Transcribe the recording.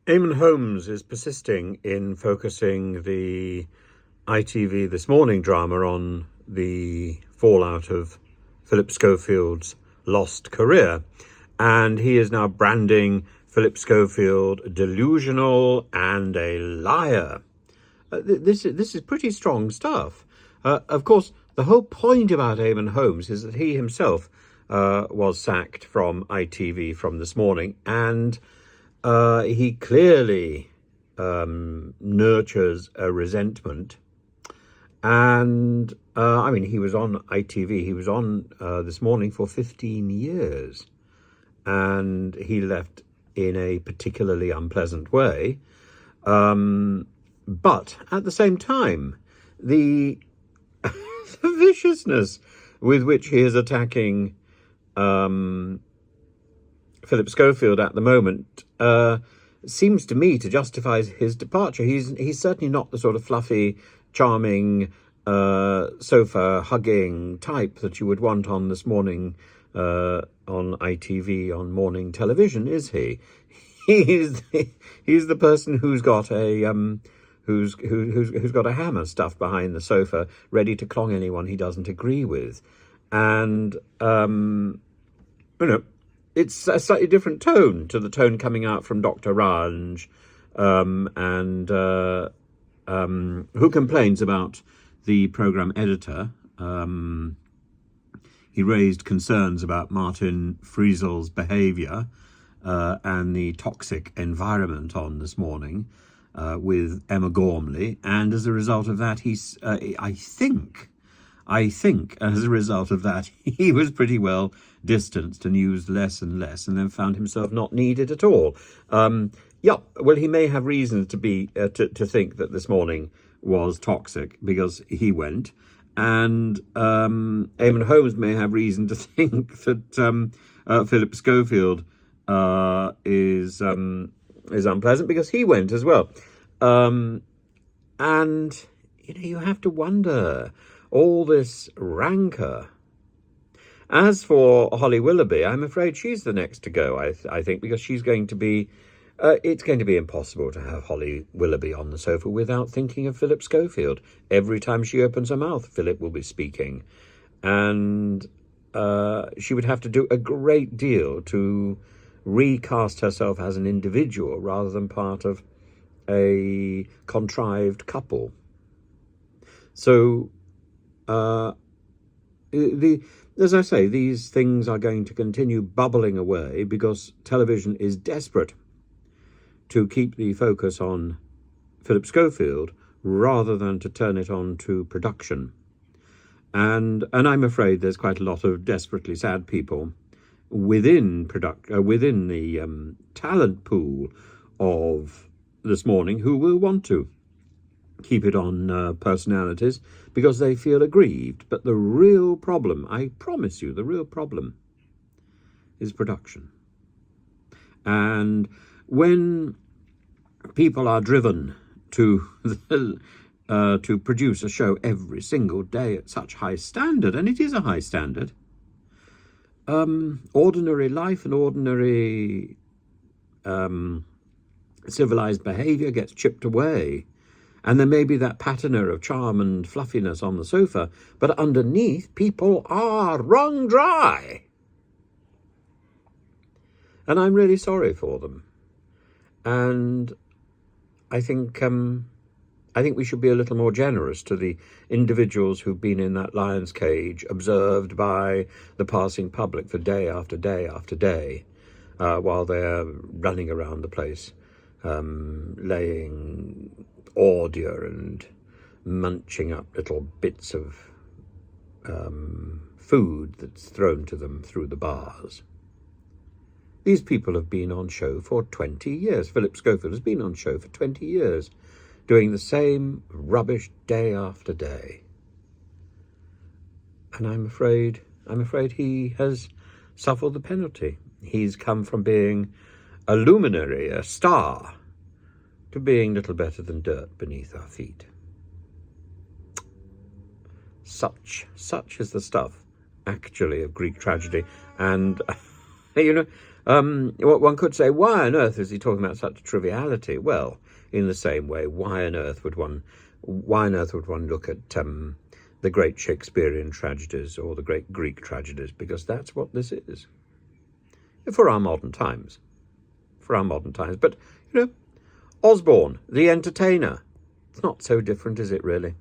Eamonn Holmes is persisting in focusing the ITV This Morning drama on the fallout of Philip Schofield's lost career. And he is now branding Philip Schofield delusional and a liar. This is pretty strong stuff. Of course, the whole point about Eamonn Holmes is that he himself was sacked from ITV from This Morning, and he clearly nurtures a resentment. And I mean, he was on ITV, he was on This Morning for 15 years, and he left in a particularly unpleasant way. But at the same time, the viciousness with which he is attacking Philip Schofield at the moment seems to me to justify his departure. He's certainly not the sort of fluffy, charming, sofa-hugging type that you would want on This Morning, on ITV, on morning television, is he? He's the person who's got a who's got a hammer stuffed behind the sofa, ready to clong anyone he doesn't agree with, and it's a slightly different tone to the tone coming out from Dr. Ranj, who complains about the programme editor. He raised concerns about Martin Friesel's behaviour and the toxic environment on This Morning with Emma Gormley, and as a result of that, I think as a result of that, he was pretty well distanced and used less and less, and then found himself not needed at all. Well, he may have reason to be to think that This Morning was toxic because he went, and Eamonn Holmes may have reason to think that Philip Schofield is unpleasant because he went as well. And you have to wonder, all this rancour. As for Holly Willoughby, I'm afraid she's the next to go, I think, because she's going to be... it's going to be impossible to have Holly Willoughby on the sofa without thinking of Philip Schofield. Every time she opens her mouth, Philip will be speaking. And she would have to do a great deal to recast herself as an individual rather than part of a contrived couple. So... as I say, these things are going to continue bubbling away because television is desperate to keep the focus on Philip Schofield rather than to turn it on to production. And I'm afraid there's quite a lot of desperately sad people within the talent pool of This Morning who will want to keep it on personalities because they feel aggrieved. But the real problem, I promise you, the real problem is production. And when people are driven to produce a show every single day at such high standard, and it is a high standard, ordinary life and ordinary civilized behaviour gets chipped away. And there may be that patina of charm and fluffiness on the sofa, but underneath, people are wrung dry. And I'm really sorry for them. And I think we should be a little more generous to the individuals who've been in that lion's cage, observed by the passing public for day after day after day, while they're running around the place, laying ordure and munching up little bits of food that's thrown to them through the bars. These people have been on show for 20 years. Philip Schofield has been on show for 20 years, doing the same rubbish day after day. And I'm afraid he has suffered the penalty. He's come from being a luminary, a star, to being little better than dirt beneath our feet. Such is the stuff, actually, of Greek tragedy. And, One could say, why on earth is he talking about such triviality? Well, in the same way, why on earth would one look at the great Shakespearean tragedies or the great Greek tragedies? Because that's what this is for our modern times. But Osborne, the entertainer, it's not so different, is it really?